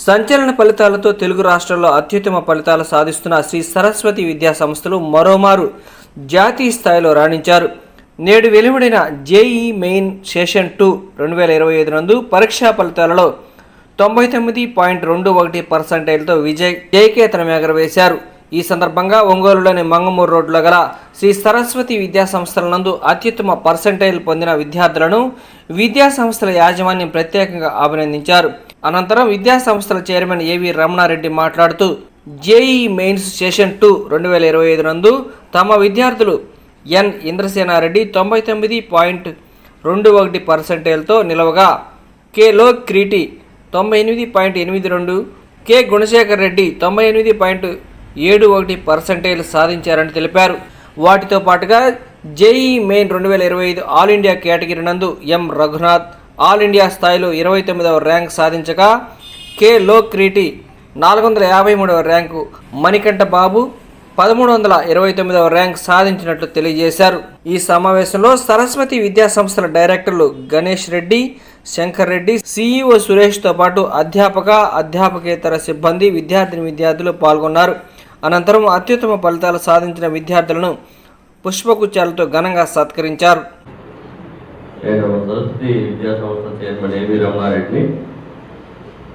సంచలన ఫలితాలతో తెలుగు రాష్ట్రాల్లో అత్యుత్తమ ఫలితాలు సాధిస్తున్న శ్రీ సరస్వతి విద్యా సంస్థలు మరోమారు జాతీయ స్థాయిలో రాణించారు. నేడు వెలువడిన జేఈ మెయిన్ సెషన్ 2 2025 నందు పరీక్షా ఫలితాలలో 99.21%తో జయకేతనం ఎగరవేశారు. ఈ సందర్భంగా ఒంగోలులోని మంగమూరు రోడ్లో గల శ్రీ సరస్వతి విద్యా సంస్థల నందు అత్యుత్తమ పర్సంటైల్ పొందిన విద్యార్థులను విద్యా సంస్థల యాజమాన్యం ప్రత్యేకంగా అభినందించారు. అనంతరం విద్యా సంస్థల చైర్మన్ ఏవి రమణారెడ్డి మాట్లాడుతూ జేఈ మెయిన్స్ సెషన్ 2 2025 నందు తమ విద్యార్థులు ఎన్ ఇంద్రసేనారెడ్డి 99.21%తో నిలవగా, K Lokkriti 98.82, K Gunasekhar Reddy 98.71% సాధించారని తెలిపారు. వాటితో పాటుగా JEE main 2025 all India category నందు ఎం రఘునాథ్ ఆల్ ఇండియా స్థాయిలో 29వ ర్యాంక్ సాధించగా, కె లోక్ క్రీటి 453వ ర్యాంకు, మణికంఠ బాబు 1329వ ర్యాంక్ సాధించినట్లు తెలియజేశారు. ఈ సమావేశంలో సరస్వతి విద్యా సంస్థల డైరెక్టర్లు గణేష్ రెడ్డి, శంకర్ రెడ్డి, సిఇఓ సురేష్తో పాటు అధ్యాపకేతర సిబ్బంది, విద్యార్థులు పాల్గొన్నారు. అనంతరం అత్యుత్తమ ఫలితాలు సాధించిన విద్యార్థులను పుష్పగుచ్చాలతో ఘనంగా సత్కరించారు. నేను సరస్వతి విద్యా సంస్థ చైర్మన్ ఏవి రమణారెడ్డిని.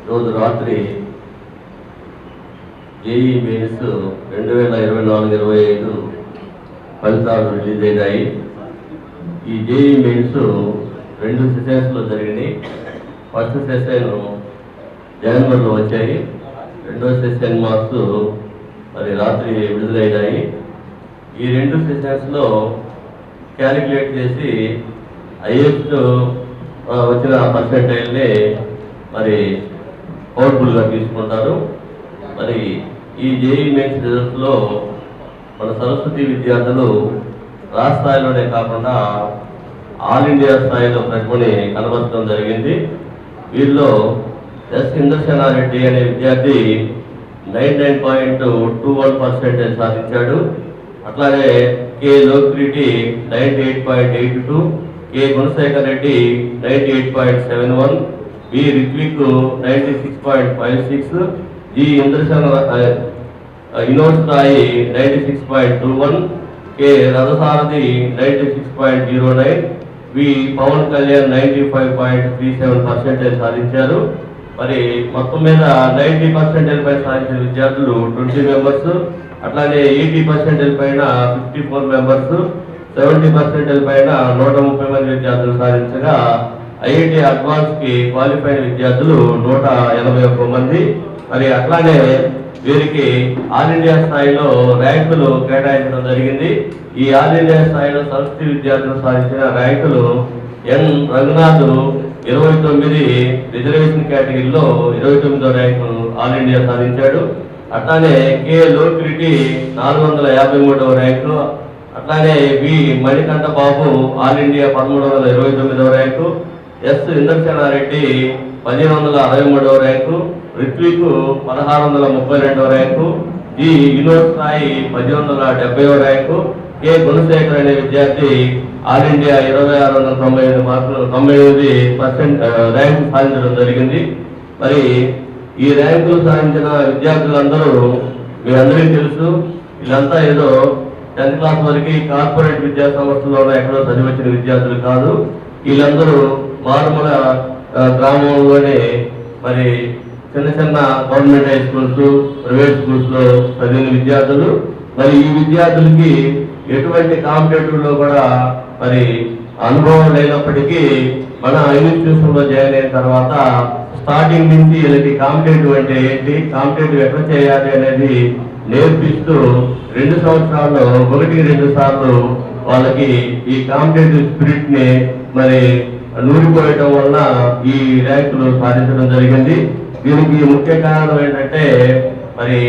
రోజు రాత్రి జేఈ మెయిన్స్ 2024-25 ఫలితాలు రిలీజ్ అయినాయి. ఈ జేఈ మెయిన్స్ 2 సెషన్స్లో జరిగినాయి. ఫస్ట్ సెషన్ జనవరిలో వచ్చాయి. రెండో సెషన్ మార్క్స్ మరి రాత్రి విడుదలైనాయి. ఈ 2 సెషన్స్లో క్యాలిక్యులేట్ చేసి హైయెస్ట్ వచ్చిన పర్సెంటైల్ని మరి అవుట్పుల్గా తీసుకుంటారు. మరి ఈ జేఈ మెయిన్స్ రిజల్ట్స్లో మన సరస్వతి విద్యార్థులు రాష్ట్ర స్థాయిలోనే కాకుండా ఆల్ ఇండియా స్థాయిలో ప్రతిభని కనబరచడం జరిగింది. వీరిలో ఎస్ ఇంద్రసేనారెడ్డి అనే విద్యార్థి 99.21% సాధించాడు. అట్లాగే K Lokkriti 98.82, K Gunasekhar Reddy 98.71, B Ritvik 96.56, G Vinod Sai 96.21, K Rathasarathi 96.09, వి పవన్ కళ్యాణ్ 95.37% సాధించారు. మరి మొత్తం మీద 90% పైన సాధించిన విద్యార్థులు 20 మెంబర్స్, అట్లానే 80% పైన 54 మెంబర్స్, 70% పైన 130 మంది విద్యార్థులు సాధించగా, ఐఐటి అడ్వాన్స్కి క్వాలిఫై అయిన విద్యార్థులు 181 మంది. మరి అట్లానే వీరికి ఆల్ ఇండియా స్థాయిలో ర్యాంకులు కేటాయించడం జరిగింది. ఈ ఆల్ ఇండియా స్థాయిలో సరస్వతి విద్యార్థులు సాధించిన ర్యాంకులు ఎన్ రఘునాథ్ 29 రిజర్వేషన్ కేటగిరీలో 29వ ర్యాంకు ఆల్ ఇండియా సాధించాడు. అట్లానే కె లోక్రీటి 453వ ర్యాంకు, అట్లానే V Manikanta Babu all India 1329వ ర్యాంకు, ఎస్ ఇంద్రసేనారెడ్డి 1563వ ర్యాంకు, రిత్విక్ 1632వ ర్యాంకు, జి వినోద్ సాయి 1870వ ర్యాంకు, కె గుణశేఖర్ అనే విద్యార్థి ఆల్ ఇండియా 2699% ర్యాంకు సాధించడం జరిగింది. మరి ఈ ర్యాంకులు సాధించిన విద్యార్థులందరూ మీ అందరికీ తెలుసు. వీళ్ళంతా ఏదో 10th క్లాస్ వరకు కార్పొరేట్ విద్యా సంస్థల్లో ఎక్కడో చదివి వచ్చిన విద్యార్థులు కాదు. వీళ్ళందరూ మారుమూల గ్రామంలోనే మరి చిన్న గవర్నమెంట్ హై స్కూల్స్, ప్రైవేట్ స్కూల్స్లో చదివిన విద్యార్థులు. మరి ఈ విద్యార్థులకి ఎటువంటి కాంపిటేటివ్లో కూడా మరి అనుభవం లేనప్పటికీ మన ఇన్స్టిట్యూషన్లో జాయిన్ అయిన తర్వాత స్టార్టింగ్ నుంచి వీళ్ళకి కాంపిటేటివ్ అంటే ఏంటి, కాంపిటేటివ్ ఎక్కడ చేయాలి అనేది నేర్పిస్తూ 2 సంవత్సరాల్లో 1-2 సార్లు వాళ్ళకి ఈ కాంపిటేటివ్ స్పిరిట్ని మరి నూరిపోయటం వలన ఈ ర్యాంకులు సాధించడం జరిగింది. దీనికి ముఖ్య కారణం ఏంటంటే మరి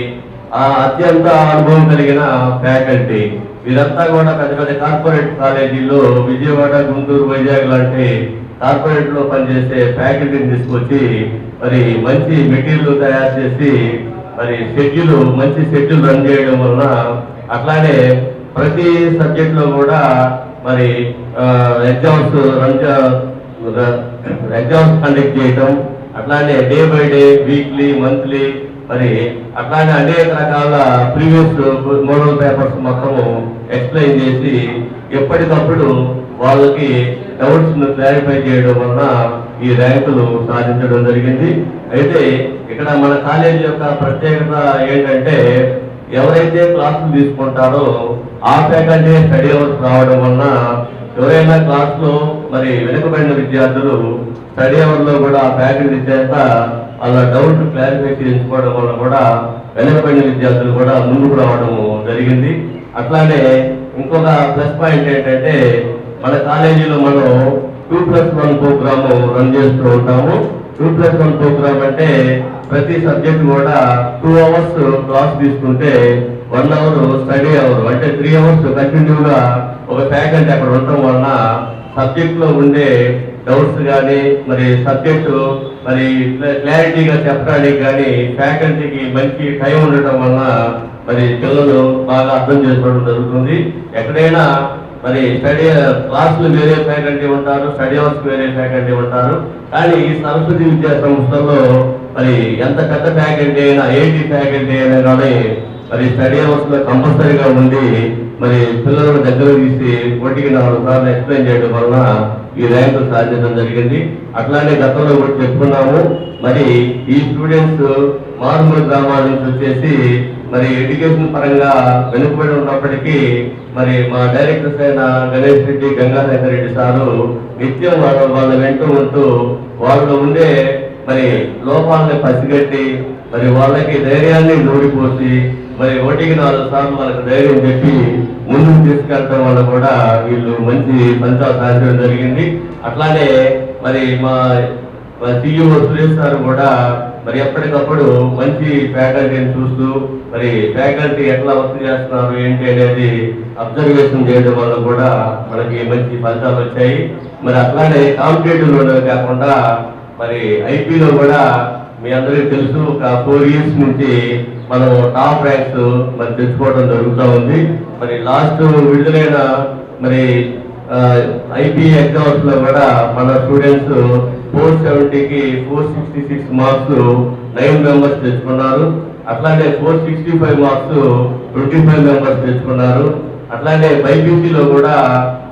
ఆ అత్యంత అనుభవం కలిగిన ఫ్యాకల్టీ. వీరంతా కూడా పెద్ద పెద్ద కార్పొరేట్ కాలేజీల్లో విజయవాడ, గుంటూరు, వైజాగ్ లాంటి కార్పొరేట్లో పనిచేసే ఫ్యాకల్టీని తీసుకొచ్చి మరి మంచి మెటీరియల్ తయారు చేసి మరి మంచి షెడ్యూల్ రన్ చేయడం వలన, అట్లానే ప్రతి సబ్జెక్ట్లో కూడా మరి ఎగ్జామ్స్ కండక్ట్ చేయటం, అట్లానే day by day, weekly, monthly, మరి అట్లానే అనేక రకాల ప్రీవియస్ మోడల్ పేపర్స్ మొత్తము ఎక్స్ప్లెయిన్ చేసి ఎప్పటికప్పుడు వాళ్ళకి డౌట్స్ ను క్లారిఫై చేయడం వలన ఈ ర్యాంకులు సాధించడం జరిగింది. అయితే ఇక్కడ మన కాలేజీ యొక్క ప్రత్యేకత ఏంటంటే ఎవరైతే క్లాసులు తీసుకుంటారో ఆ ఫ్యాకల్టీ స్టడీ అవర్స్ రావడం వలన ఎవరైనా క్లాసులో మరి వెనుకబడిన విద్యార్థులు స్టడీ అవర్ లో కూడా ఆ ఫ్యాకల్టీ చేత వాళ్ళ డౌట్ క్లారిఫై చేయించుకోవడం వల్ల కూడా వెనుకబడిన విద్యార్థులు కూడా ముందుకు రావడం జరిగింది. అట్లానే ఇంకొక ప్లస్ పాయింట్ ఏంటంటే మన కాలేజీలో మనం 2+1 ప్రోగ్రామ్ రన్ చేస్తూ ఉంటాము. 2+1 ప్రోగ్రామ్ అంటే ప్రతి సబ్జెక్ట్ కూడా 2 అవర్స్ క్లాస్ తీసుకుంటే 1 అవర్ స్టడీ అవర్, అంటే 3 అవర్స్ కంటిన్యూగా ఒక ఫ్యాకల్టీ అక్కడ ఉండటం వలన సబ్జెక్ట్ లో ఉండే డౌట్స్ కానీ మరి సబ్జెక్టు మరి క్లారిటీగా చెప్పడానికి కానీ ఫ్యాకల్టీకి మంచి టైం ఉండటం వలన మరి పిల్లలు బాగా అర్థం చేసుకోవడం జరుగుతుంది. ఎక్కడైనా మరి స్టడీ క్లాసులు వేరే ఫ్యాకల్టీ ఉంటారు, స్టడీ అవర్స్ వేరే ఫ్యాకల్టీ ఉంటారు. కానీ ఈ సరస్వతి విద్యా సంస్థల్లో మరి ఎంత పెద్ద ఫ్యాకల్టీ అయినా, 80 ఫ్యాకల్టీ అయినా కానీ మరి స్టడీ అవర్స్ లో కంపల్సరీగా ఉండి మరి పిల్లలను దగ్గర తీసి 1-4 సార్లు ఎక్స్ప్లెయిన్ చేయడం వలన ఈ ర్యాంకు సాధించడం జరిగింది. అట్లానే గతంలో కూడా చెప్పుకున్నాము, మరి ఈ స్టూడెంట్స్ మారుమూల గ్రామాల నుంచి వచ్చేసి మరి ఎడ్యుకేషన్ పరంగా వెనుకబడి ఉన్నప్పటికీ మరి మా డైరెక్టర్స్ అయిన గణేష్ రెడ్డి, గంగాధర్ రెడ్డి సారు నిత్యం వాళ్ళ వెంట ఉంటూ వాళ్ళలో ఉండే మరి లోపాలని పసిగట్టి మరి వాళ్ళకి ధైర్యాన్ని నూడిపోసి మరి 1-4 సార్లు వాళ్ళకి ధైర్యం చెప్పి ముందుకు తీసుకెళ్ళడం వల్ల కూడా వీళ్ళు మంచి ఫలితాలు సాధించడం జరిగింది. అట్లానే మరి మా CEO సురేష్ సార్ కూడా మరి ఎప్పటికప్పుడు మంచి ఫ్యాకల్టీని చూస్తూ మరి ఫ్యాకల్టీ ఎట్లా వర్క్ చేస్తున్నారు ఏంటి అనేది అబ్జర్వేషన్ చేయడం వల్ల కూడా మనకి మంచి ఫలితాలు వచ్చాయి. మరి అట్లానే కాంపిటేటివ్ లో కాకుండా మరి ఐపీలో కూడా మీ అందరికీ తెలుసు, ఒక 4 years నుంచి మనం టాప్ ర్యాంక్స్ మరి తెచ్చుకోవడం జరుగుతూ ఉంది. మరి లాస్ట్ విడుదలైన మరి ఐపీ ఎగ్జామ్స్ లో కూడా మన స్టూడెంట్స్ 470కి 466 మార్క్స్ 9 మెంబర్స్ తెచ్చుకున్నారు. అట్లానే 465 మార్క్స్ 25 మెంబర్స్ తెచ్చుకున్నారు. అట్లానే బైపీసీలో కూడా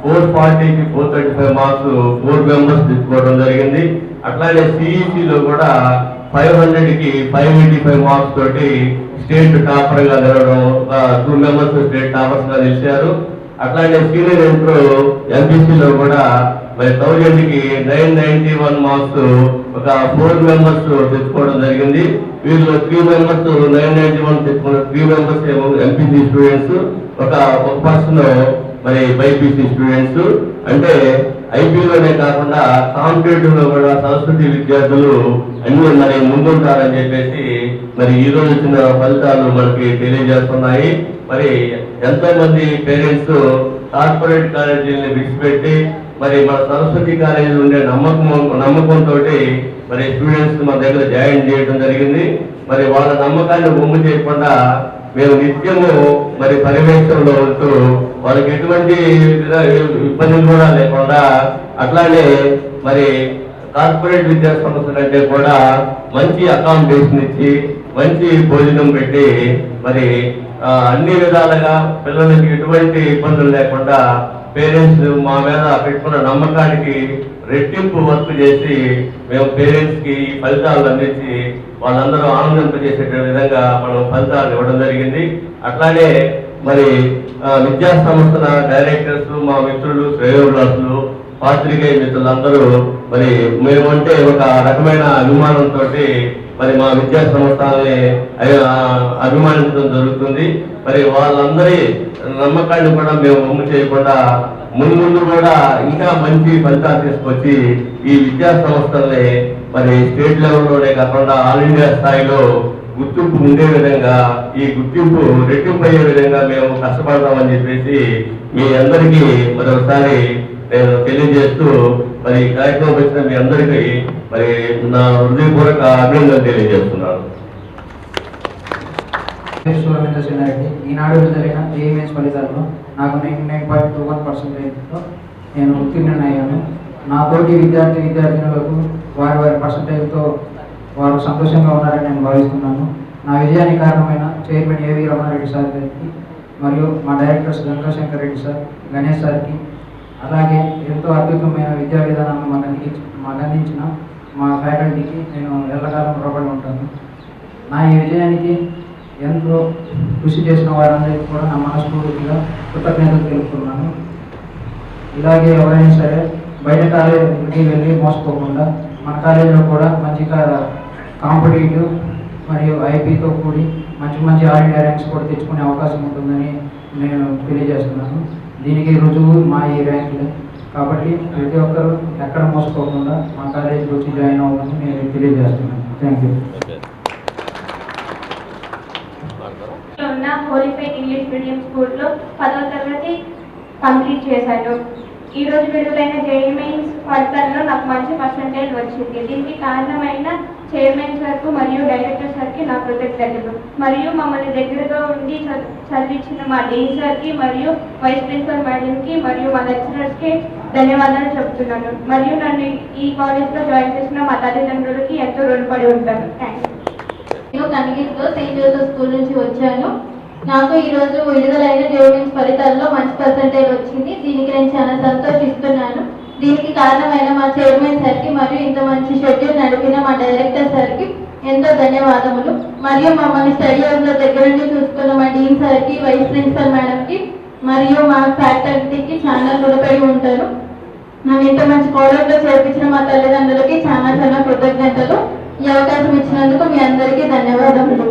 440కి 435 మార్క్స్ 4 మెంబర్స్ తెచ్చుకోవడం జరిగింది. అట్లానే సిఈసిలో కూడా 500కి 585 మార్క్స్ తోటి స్టేట్ టాపర్ గా నిలవడం, 2 మెంబర్స్ స్టేట్ టాపర్స్ గా నిలిచారు. అట్లానే సీనియర్ ఇంటర్ ఎంపీసీలో కూడా మరి 1000కి 991 మార్క్స్ ఒక 4 మెంబర్స్ తెచ్చుకోవడం జరిగింది. వీళ్ళు 3 మెంబర్స్ 991 తెచ్చుకున్న 3 మెంబర్స్ ఏమో ఎంపీసీ స్టూడెంట్స్, ఒక పర్సన్ మరి బైపీసీ స్టూడెంట్స్. అంటే ఐపీలోనే కాకుండా కాంపిటేటివ్ లో కూడా సరస్వతి విద్యార్థులు అన్ని మరి ముందుంటారని చెప్పేసి మరి ఈ రోజు వచ్చిన ఫలితాలు మనకి తెలియజేస్తున్నాయి. మరి ఎంతో మంది పేరెంట్స్ కార్పొరేట్ కాలేజీని విడిచిపెట్టి మరి మన సరస్వతి కాలేజీలో ఉండే నమ్మకంతో మరి స్టూడెంట్స్ మన దగ్గర జాయిన్ చేయడం జరిగింది. మరి వాళ్ళ నమ్మకాన్ని ఒమ్ము చేయకుండా మేము నిత్యము మరి పర్యవేక్షణలో ఉంటూ వాళ్ళకి ఎటువంటి ఇబ్బందులు కూడా లేకుండా, అట్లానే మరి కార్పొరేట్ విద్యా సంస్థల కంటే కూడా మంచి అకామిడేషన్ ఇచ్చి మంచి భోజనం పెట్టి మరి అన్ని విధాలుగా పిల్లలకి ఎటువంటి ఇబ్బందులు లేకుండా పేరెంట్స్ మా మీద పెట్టుకున్న నమ్మకానికి రెట్టింపు వర్క్ చేసి మేము పేరెంట్స్ కి ఫలితాలు అందించి వాళ్ళందరూ ఆనందింపజేసే విధంగా మనం ఫలితాలు ఇవ్వడం జరిగింది. అట్లానే మరి విద్యా సంస్థల డైరెక్టర్స్, మా మిత్రులు, శ్రేయోభిలాసులు, పాత్రికేయ మిత్రులందరూ మరి మేమంటే ఒక రకమైన అభిమానంతో మరి మా విద్యా సంస్థల్ని అభిమానించడం జరుగుతుంది. మరి వాళ్ళందరి నమ్మకాన్ని కూడా మేము ఒమ్ము చేయకుండా ముందు కూడా ఇంకా మంచి ఫలితాలు తీసుకొచ్చి ఈ విద్యా సంస్థల్ని మరి స్టేట్ లెవెల్లోనే కాకుండా ఆల్ ఇండియా స్థాయిలో గుర్తింపు ఉండే విధంగా, ఈ గుర్తింపు రెట్టింపు అయ్యే విధంగా మేము కష్టపడతామని చెప్పేసి మీ అందరికీ మరొకసారి నేను తెలియజేస్తూ మరి కార్యక్రమం వచ్చిన మీ అందరికీ మరి నా హృదయపూర్వక అభినందనలు తెలియజేస్తున్నాను. ఈనాడు జరిగిన జేఈమెన్స్ ఫలితాల్లో నాకు 99.21% నేను ఉత్తీర్ణుడయ్యాను. నా తోటి విద్యార్థినులకు వారి పర్సంటేజ్తో వారు సంతోషంగా ఉన్నారని నేను భావిస్తున్నాను. నా విజయానికి కారణమైన చైర్మన్ ఏవి రమణారెడ్డి సార్ గారికి మరియు మా డైరెక్టర్స్ గంగాశంకర్ రెడ్డి సార్, గణేష్ సార్కి, అలాగే ఎంతో అద్భుతమైన విద్యా విధానాన్ని మాకు అందించిన మా ఫ్యాకల్టీకి నేను ఎల్లకాలం రుణపడి ఉంటాను. నా ఈ విజయానికి ఎంతో కృషి చేసిన వారందరికీ కూడా నా మనస్ఫూర్తిగా కృతజ్ఞతలు తెలుపుతున్నాను. ఇలాగే ఎవరైనా సరే బయట కాలేజీకి వెళ్ళి మోసపోకుండా మన కాలేజీలో కూడా మంచిగా కాంపిటేటివ్ మరియు ఐపీతో కూడి మంచి ఆల్ ఇండియా ర్యాంక్స్ కూడా తెచ్చుకునే అవకాశం ఉంటుందని నేను తెలియజేస్తున్నాను. దీనికి రుజువు మా ఈ ర్యాంకులే. కాబట్టి ప్రతి ఒక్కరూ ఎక్కడ మోసపోకుండా మా కాలేజీకి వచ్చి జాయిన్ అవ్వాలని నేను తెలియజేస్తున్నాను. Thank you. ఉన్న హోలీఫైట్ ఇంగ్లీష్ మీడియం స్కూల్లో 10వ తరగతి కంప్లీట్ చేశాను. ఈ రోజు విడుదలైన జేఈఈ మెయిన్స్ ఫలితాల్లో నాకు మంచి పర్సంటేజ్ వచ్చింది. దీనికి కారణమైన చైర్మన్ సార్కు మరియు డైరెక్టర్ సార్కి నా కృతజ్ఞతలు. మరియు మమ్మల్ని దగ్గరగా ఉండి చదివించిన మా డీన్ సార్కి మరియు వైస్ ప్రిన్సిపల్ మేడంకి మరియు మా లెక్చరర్స్కి ధన్యవాదాలు చెప్తున్నాను. మరియు నన్ను ఈ కాలేజ్లో జాయిన్ చేసిన మా తల్లిదండ్రులకి ఎంతో రుణపడి ఉంటాను. థ్యాంక్స్. నేను కనిగిరిలో సెయింట్ జోసెఫ్ స్కూల్ నుంచి వచ్చాను. నాకు ఈరోజు విడుదలైన జేఈఈ ఫలితాల్లో మంచి పర్సంటేజ్ వచ్చింది. దీనికి నేను చాలా సంతోషిస్తున్నాను. దీనికి కారణమైన మా చైర్మన్ సార్కి మరియు ఇంత మంచి షెడ్యూల్ నడిపిన మా డైరెక్టర్ సార్కి ఎంతో ధన్యవాదములు. మరియు మమ్మల్ని స్టడీ అవర్స్లో దగ్గర నుండి చూసుకున్న మా డీన్ సార్కి, వైస్ ప్రిన్సిపల్ మేడంకి మరియు మా ఫ్యాకల్టీకి చాలా రుణపడి ఉంటాను. నన్ను ఇంత మంచి కాలేజ్లో చేర్పించిన మా తల్లిదండ్రులకి చాలా కృతజ్ఞతలు. ఈ అవకాశం ఇచ్చినందుకు మీ అందరికీ ధన్యవాదములు.